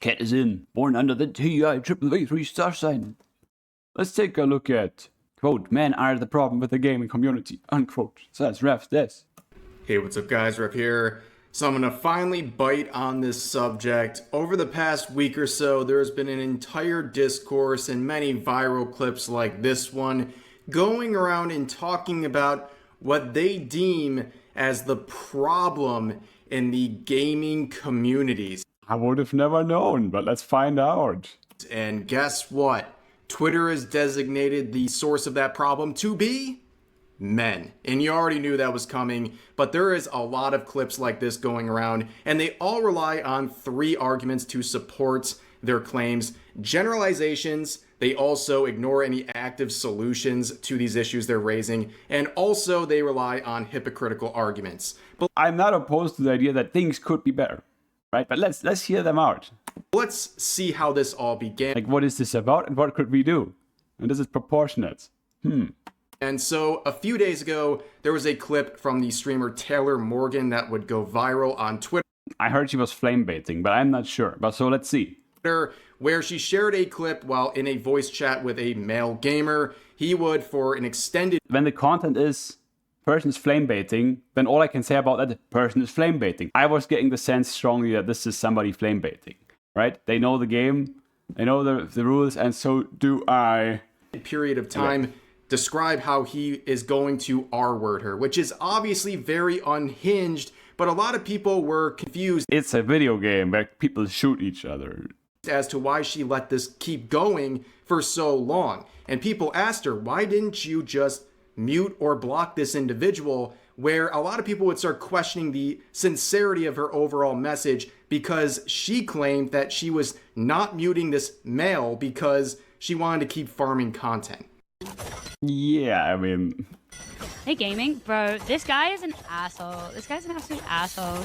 cat is in, born under the TIAAA3 star sign. Let's take a look at, quote, men are the problem with the gaming community, unquote, says Rev Says. Hey, what's up guys, Rev here. So I'm gonna finally bite on this subject. Over the past week or so, there's been an entire discourse and many viral clips like this one going around and talking about what they deem as the problem in the gaming communities. I would have never known, but let's find out. And guess what? Twitter has designated the source of that problem to be men. And you already knew that was coming, but there is a lot of clips like this going around, and they all rely on three arguments to support their claims. Generalizations, they also ignore any active solutions to these issues they're raising, and also they rely on hypocritical arguments. But I'm not opposed to the idea that things could be better, right? But let's hear them out. let's see how this all began. Like, what is this about and what could we do? And this is proportionate. And so a few days ago, there was a clip from the streamer Taylor Morgan that would go viral on Twitter. I heard she was flame baiting, but I'm not sure. But so let's see. Where she shared a clip while in a voice chat with a male gamer. He would, for an extended... When the content is person is flame baiting, then all I can say about that person is flame baiting. I was getting the sense strongly that this is somebody flame baiting, right? They know the game, they know the rules, and so do I. ...period of time, describe how he is going to R-word her, which is obviously very unhinged, but a lot of people were confused. It's a video game where people shoot each other. As to why she let this keep going for so long. And people asked her, why didn't you just mute or block this individual? Where a lot of people would start questioning the sincerity of her overall message, because she claimed that she was not muting this male because she wanted to keep farming content. Yeah, I mean... Hey gaming, bro, this guy is an asshole. This guy's an absolute asshole.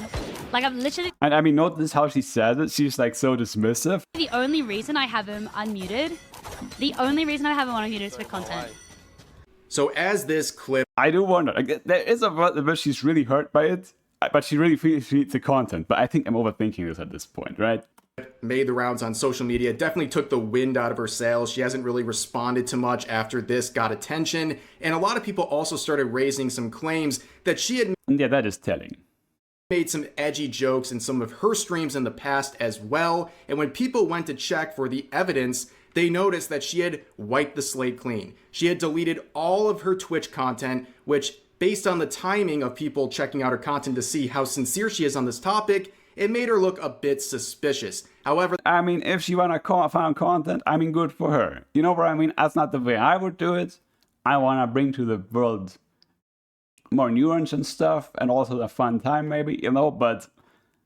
Like, I'm literally... And I mean, notice how she says it. She's like so dismissive. The only reason I have him unmuted, is for content. So as this clip... I do wonder, like, there is a part where she's really hurt by it, but she really feels she needs the content. But I think I'm overthinking this at this point, right? Made the rounds on social media, definitely took the wind out of her sails. She hasn't really responded to much after this got attention. And a lot of people also started raising some claims that she had Yeah, that is telling. made some edgy jokes in some of her streams in the past as well. And when people went to check for the evidence, they noticed that she had wiped the slate clean. She had deleted all of her Twitch content, which, based on the timing of people checking out her content to see how sincere she is on this topic, it made her look a bit suspicious. However, I mean, if she wanna find content, I mean, good for her. You know what I mean? That's not the way I would do it. I wanna bring to the world more nuance and stuff, and also a fun time maybe, you know, but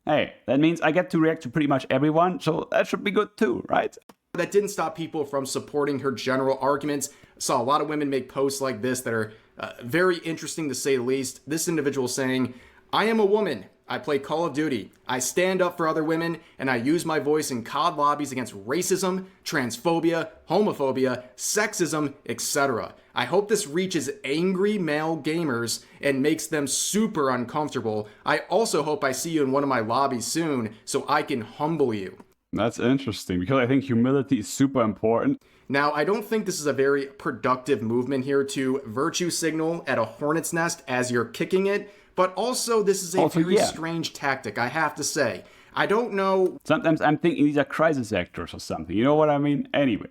hey, that means I get to react to pretty much everyone, so that should be good too, right? that didn't stop people from supporting her general arguments. Saw a lot of women make posts like this that are very interesting to say the least. This individual saying, I am a woman. I play Call of Duty. I stand up for other women, and I use my voice in COD lobbies against racism, transphobia, homophobia, sexism, etc. I hope this reaches angry male gamers and makes them super uncomfortable. I also hope I see you in one of my lobbies soon so I can humble you. That's interesting, because I think humility is super important. Now, I don't think this is a very productive movement here to virtue signal at a hornet's nest as you're kicking it, but also this is a very strange tactic, I have to say. I don't know... Sometimes I'm thinking these are crisis actors or something, you know what I mean? Anyway.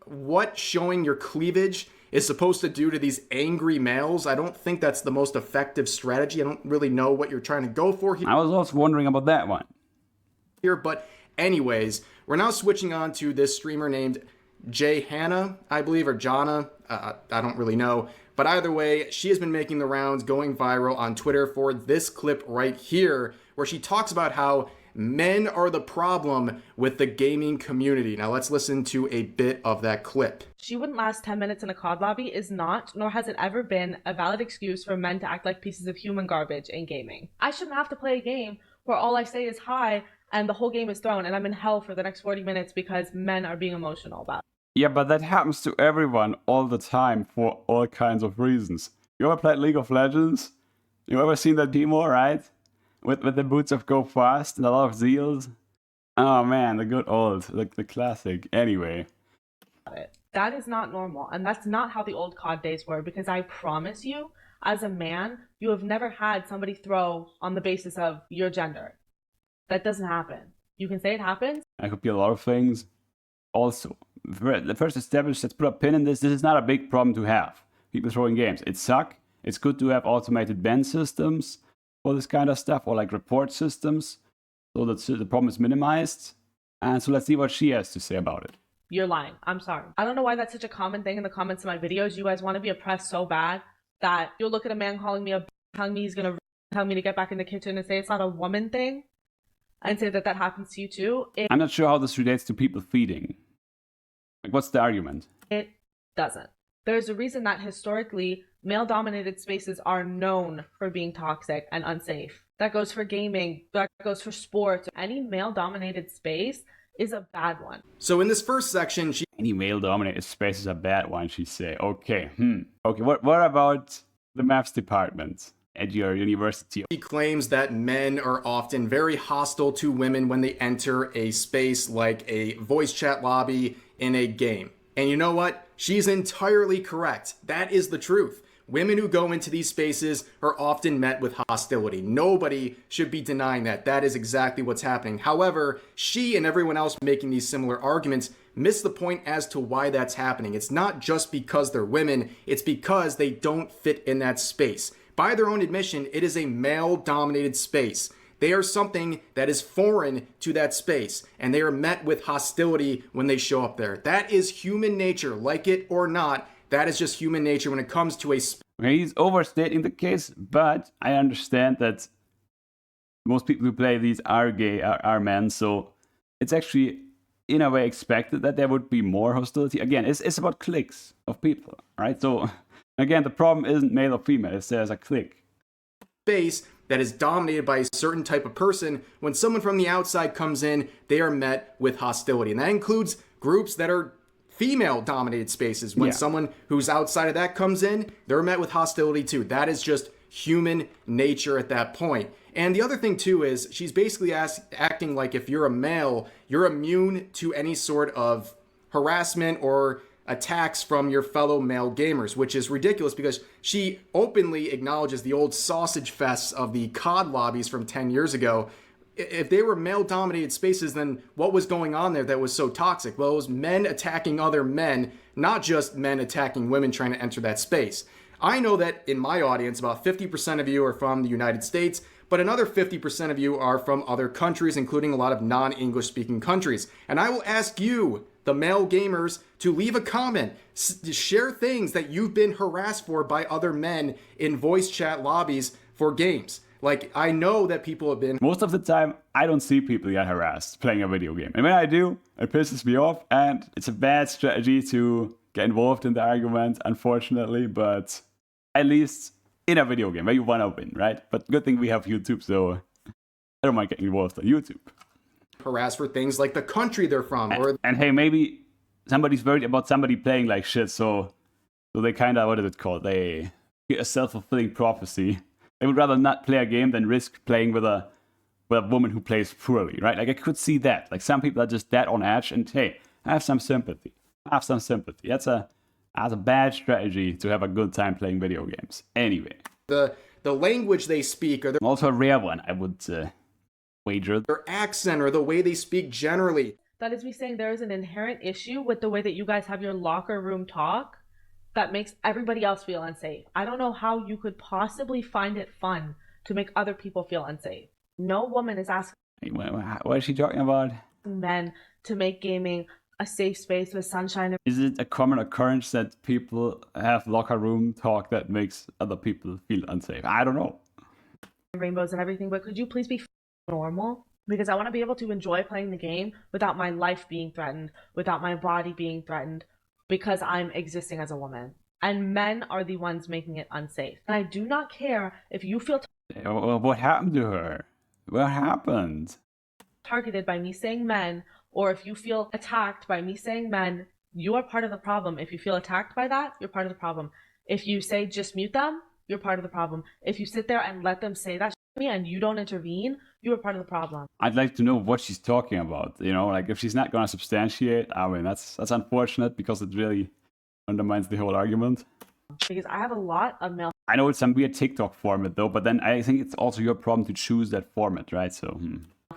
What showing your cleavage is supposed to do to these angry males, I don't think that's the most effective strategy. I don't really know what you're trying to go for here. I was also wondering about that one. But anyways, we're now switching on to this streamer named Jhanna, I believe, or Jhanna. I don't really know. But either way, she has been making the rounds, going viral on Twitter for this clip right here, where she talks about how men are the problem with the gaming community. Now let's listen to a bit of that clip. She wouldn't last 10 minutes in a COD lobby is not, nor has it ever been, a valid excuse for men to act like pieces of human garbage in gaming. I shouldn't have to play a game where all I say is hi and the whole game is thrown and I'm in hell for the next 40 minutes because men are being emotional about it. Yeah, but that happens to everyone all the time for all kinds of reasons. You ever played League of Legends? You ever seen that demo, right? With the boots of Go Fast and a lot of zeals? Oh man, the good old, like the classic. Anyway. That is not normal. And that's not how the old COD days were, because I promise you, as a man, you have never had somebody throw on the basis of your gender. That doesn't happen. You can say it happens. It could be a lot of things. Also, the first established, let's put a pin in this. This is not a big problem to have. People throwing games. It sucks. It's good to have automated ban systems for this kind of stuff, or like report systems, so that the problem is minimized. And so let's see what she has to say about it. You're lying. I'm sorry. I don't know why that's such a common thing in the comments of my videos. You guys want to be oppressed so bad that you'll look at a man calling me telling me he's going to tell me to get back in the kitchen and say it's not a woman thing, and say that that happens to you too. I'm not sure how this relates to people feeding. Like, what's the argument? It doesn't. There's a reason that historically male-dominated spaces are known for being toxic and unsafe. That goes for gaming, that goes for sports. Any male-dominated space is a bad one. So in this first section, any male-dominated space is a bad one, she say. Okay, Okay, what about the maths department at your university? She claims that men are often very hostile to women when they enter a space like a voice chat lobby in a game. And you know what? She's entirely correct. That is the truth. Women who go into these spaces are often met with hostility. Nobody should be denying that. That is exactly what's happening. However, she and everyone else making these similar arguments miss the point as to why that's happening. It's not just because they're women, it's because they don't fit in that space. By their own admission, it is a male-dominated space. They are something that is foreign to that space, and they are met with hostility when they show up there. That is human nature, like it or not. That is just human nature when it comes to a space. Okay, he's overstating the case, but I understand that most people who play these are gay, are men, so it's actually, in a way, expected that there would be more hostility. Again, it's about cliques of people, right? So, again, the problem isn't male or female, it's there's a clique. Space that is dominated by a certain type of person. When someone from the outside comes in, they are met with hostility. And that includes groups that are female-dominated spaces. When someone who's outside of that comes in, they're met with hostility too. That is just human nature at that point. And the other thing too is she's basically acting like if you're a male, you're immune to any sort of harassment or attacks from your fellow male gamers, which is ridiculous because she openly acknowledges the old sausage fests of the COD lobbies from 10 years ago. If they were male-dominated spaces, then what was going on there that was so toxic? Well, it was men attacking other men, not just men attacking women trying to enter that space. I know that in my audience, about 50% of you are from the United States, but another 50% of you are from other countries, including a lot of non-English speaking countries. And I will ask you, the male gamers, to leave a comment, share things that you've been harassed for by other men in voice chat lobbies for games. Like, I know that people have been... Most of the time, I don't see people get harassed playing a video game. And when I do, it pisses me off. And it's a bad strategy to get involved in the argument, unfortunately. But at least in a video game where you want to win, right? But good thing we have YouTube, so I don't mind getting involved on YouTube. Harassed for things like the country they're from. And hey, maybe somebody's worried about somebody playing like shit, so they kind of, what is it called? They get a self-fulfilling prophecy. They would rather not play a game than risk playing with a woman who plays poorly, right? Like, I could see that. Like, some people are just that on edge, and hey, have some sympathy. Have some sympathy. That's a bad strategy to have a good time playing video games. Anyway. The language they speak, or also a rare one, I would wager. Their accent, or the way they speak generally. That is me saying there is an inherent issue with the way that you guys have your locker room talk that makes everybody else feel unsafe. I don't know how you could possibly find it fun to make other people feel unsafe. No woman is asking what is she talking about? Men to make gaming a safe space with sunshine. Is it a common occurrence that people have locker room talk that makes other people feel unsafe? I don't know. Rainbows and everything, but could you please be normal? Because I want to be able to enjoy playing the game without my life being threatened, without my body being threatened, because I'm existing as a woman. And men are the ones making it unsafe. And I do not care if you feel what happened to her? What happened? Targeted by me saying men, or if you feel attacked by me saying men, you are part of the problem. If you feel attacked by that, you're part of the problem. If you say just mute them, you're part of the problem. If you sit there and let them say that to me and you don't intervene, You were part of the problem. I'd like to know what she's talking about. You know, like if she's not gonna substantiate, I mean that's unfortunate because it really undermines the whole argument. Because I have a lot of male I know it's some weird TikTok format though, but then I think it's also your problem to choose that format, right? So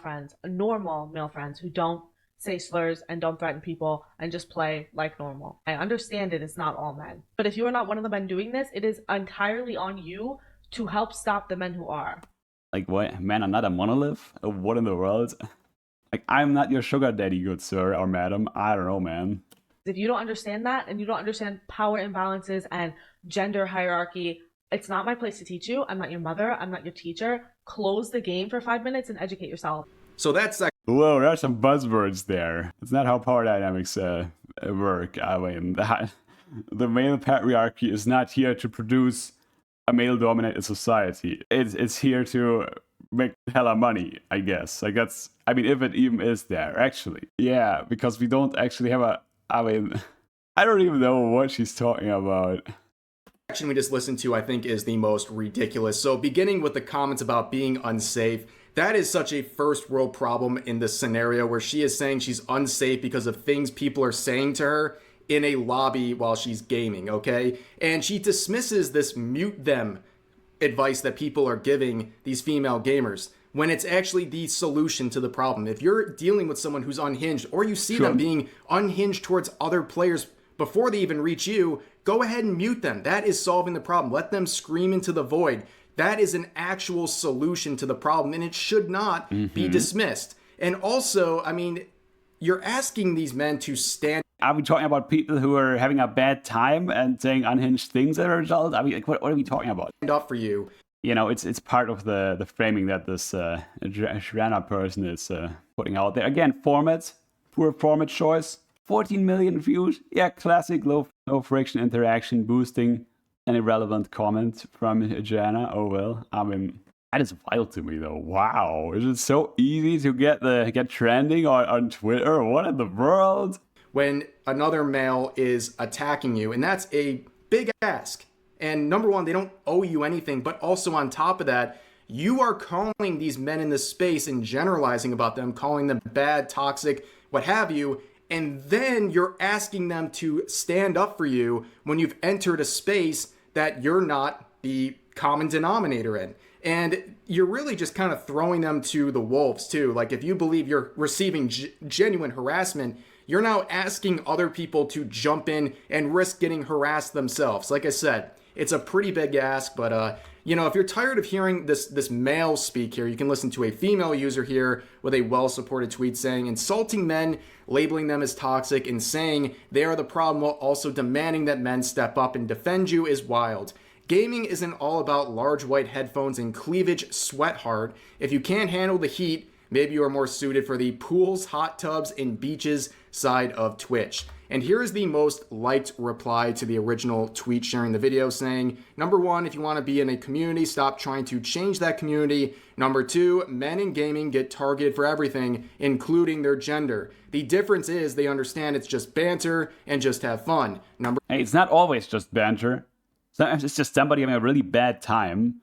friends, normal male friends who don't say slurs and don't threaten people and just play like normal. I understand it's not all men. But if you are not one of the men doing this, it is entirely on you to help stop the men who are. Like what? Men are not a monolith? What in the world? Like I'm not your sugar daddy, good sir or madam. I don't know, man. If you don't understand that and you don't understand power imbalances and gender hierarchy, it's not my place to teach you. I'm not your mother. I'm not your teacher. Close the game for 5 minutes and educate yourself. So that's Whoa, there are some buzzwords there. It's not how power dynamics work. I mean, the male patriarchy is not here to produce a male-dominated society. It's here to make hella money, I guess. Like that's, I mean, if it even is there, actually. Yeah, because we don't actually have a, I mean, I don't even know what she's talking about. section we just listened to, I think, is the most ridiculous. So beginning with the comments about being unsafe, that is such a first world problem in this scenario where she is saying she's unsafe because of things people are saying to her in a lobby while she's gaming, okay? And she dismisses this mute them advice that people are giving these female gamers when it's actually the solution to the problem. If you're dealing with someone who's unhinged or you see them being unhinged towards other players before they even reach you, go ahead and mute them. That is solving the problem. Let them scream into the void. That is an actual solution to the problem, and it should not be dismissed. And also, I mean, you're asking these men to stand. Are we talking about people who are having a bad time and saying unhinged things as a result? I mean, like, what are we talking about? Stand up for you. You know, it's part of the framing that this Jhanna person is putting out there. Again, formats, poor format choice. 14 million views. Yeah, classic low friction interaction boosting an irrelevant comment from Jhanna. Oh well. I mean, that is wild to me though. Wow. Is it so easy to get trending on Twitter? What in the world? When another male is attacking you, and that's a big ask. And number one, they don't owe you anything, but also on top of that, you are calling these men in this space and generalizing about them, calling them bad, toxic, what have you, and then you're asking them to stand up for you when you've entered a space that you're not the common denominator in. And you're really just kind of throwing them to the wolves too. Like if you believe you're receiving genuine harassment, you're now asking other people to jump in and risk getting harassed themselves. Like I said, it's a pretty big ask, but you know, if you're tired of hearing this male speak here, you can listen to a female user here with a well-supported tweet saying, insulting men, labeling them as toxic, and saying they are the problem while also demanding that men step up and defend you is wild. Gaming isn't all about large white headphones and cleavage sweat hard. If you can't handle the heat, maybe you are more suited for the pools, hot tubs, and beaches side of Twitch. And here is the most liked reply to the original tweet sharing the video saying, number one, if you want to be in a community, stop trying to change that community. Number two, men in gaming get targeted for everything, including their gender. The difference is they understand it's just banter and just have fun. Hey, it's not always just banter. Sometimes it's just somebody having a really bad time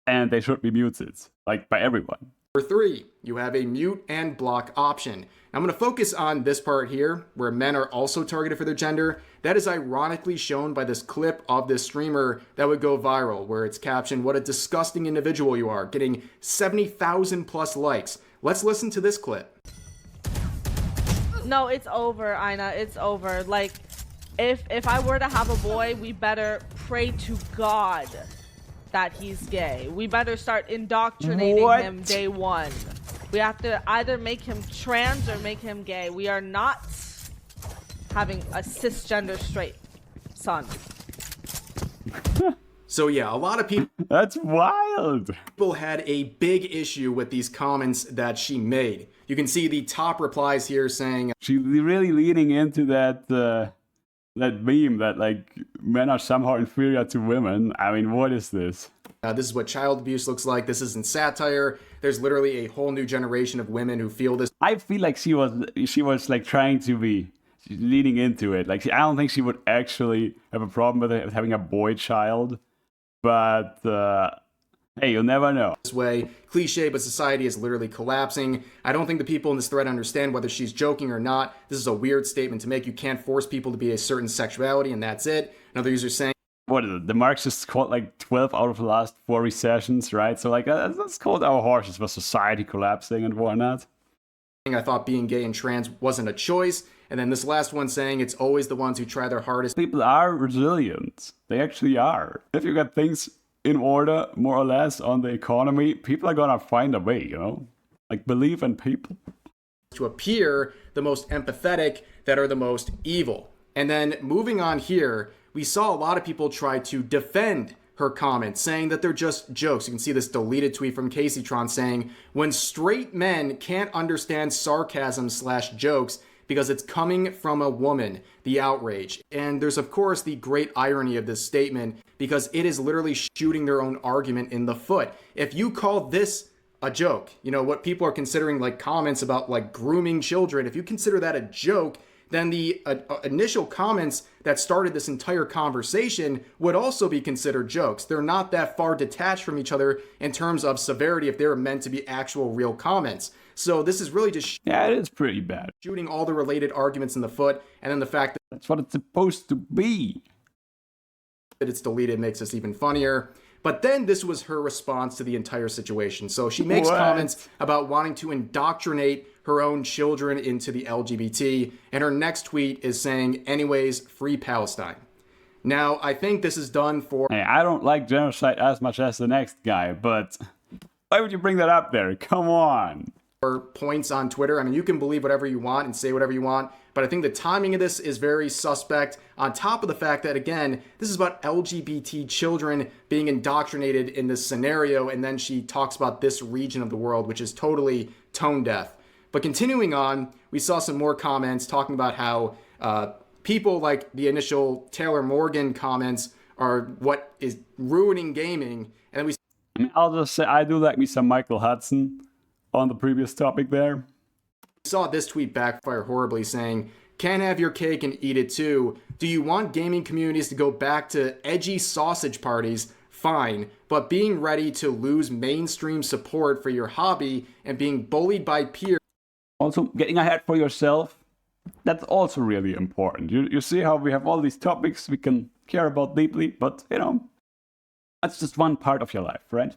and they should be muted, like by everyone. Number three, you have a mute and block option. I'm going to focus on this part here, where men are also targeted for their gender. That is ironically shown by this clip of this streamer that would go viral, where it's captioned, "What a disgusting individual you are," getting 70,000 plus likes. Let's listen to this clip. No, it's over, Ina. It's over. Like, if I were to have a boy, we better pray to God that he's gay. We better start indoctrinating him day one. We have to either make him trans or make him gay. We are not having a cisgender straight son. So yeah, a lot of people That's wild. had a big issue with these comments that she made. You can see the top replies here saying, She's really leaning into that meme that like men are somehow inferior to women. I mean, what is this? this is what child abuse looks like. This isn't satire. There's literally a whole new generation of women who feel this. I feel like she was like trying to be leaning into it. Like I don't think she would actually have a problem with having a boy child, but Hey, you'll never know. This way. Cliche, but society is literally collapsing. I don't think the people in this thread understand whether she's joking or not. This is a weird statement to make. You can't force people to be a certain sexuality, and that's it. Another user saying, what is it? The Marxists called like 12 out of the last 4 recessions, right? So like that's called our horses for society collapsing and whatnot. I thought being gay and trans wasn't a choice. And then this last one saying it's always the ones who try their hardest. People are resilient. They actually are. If you got things in order, more or less, on the economy, people are gonna find a way, you know? Like, believe in people. To appear the most empathetic that are the most evil. And then moving on here, we saw a lot of people try to defend her comments, saying that they're just jokes. You can see this deleted tweet from Caseytron saying, when straight men can't understand sarcasm/jokes because it's coming from a woman, the outrage. And there's of course the great irony of this statement because it is literally shooting their own argument in the foot. If you call this a joke, you know, what people are considering like comments about like grooming children, if you consider that a joke, then the initial comments that started this entire conversation would also be considered jokes. They're not that far detached from each other in terms of severity if they were meant to be actual real comments. So this is really just yeah, it is pretty bad. Shooting all the related arguments in the foot, and then the fact that that's what it's supposed to be. That it's deleted makes this even funnier. But then this was her response to the entire situation. So she makes comments about wanting to indoctrinate her own children into the LGBT. And her next tweet is saying, anyways, free Palestine. Now, I think this is done for... Hey, I don't like genocide as much as the next guy, but why would you bring that up there? Come on. Points on Twitter. I mean, you can believe whatever you want and say whatever you want, but I think the timing of this is very suspect, on top of the fact that, again, this is about LGBT children being indoctrinated in this scenario, and then she talks about this region of the world, which is totally tone deaf. But continuing on, we saw some more comments talking about how people like the initial Taylor Morgan comments are what is ruining gaming, and then I mean, I'll just say I do like me some Michael Hudson on the previous topic there. Saw this tweet backfire horribly saying, can't have your cake and eat it too. Do you want gaming communities to go back to edgy sausage parties? Fine, but being ready to lose mainstream support for your hobby and being bullied by peers. Also, getting ahead for yourself, that's also really important. You see how we have all these topics we can care about deeply, but, you know, that's just one part of your life, right?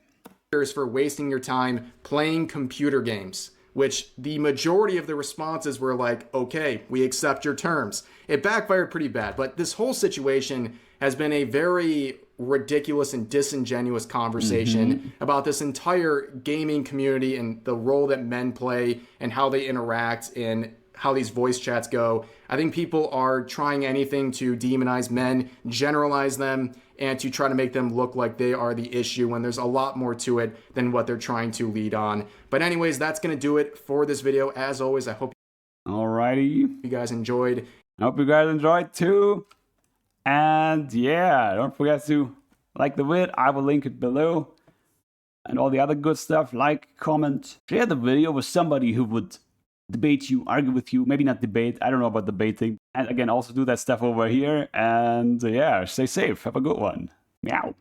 For wasting your time playing computer games, which the majority of the responses were like, okay, we accept your terms. It backfired pretty bad, but this whole situation has been a very ridiculous and disingenuous conversation about this entire gaming community and the role that men play and how they interact and how these voice chats go. I think people are trying anything to demonize men, generalize them, and to try to make them look like they are the issue when there's a lot more to it than what they're trying to lead on. But anyways, that's going to do it for this video. As always, I hope Alrighty. you guys enjoyed. I hope you guys enjoyed too. And yeah, don't forget to like the vid. I will link it below. And all the other good stuff. Like, comment, share the video with somebody who would debate you, argue with you, maybe not debate, I don't know about debating. And again, also do that stuff over here, and yeah, stay safe, have a good one. Meow.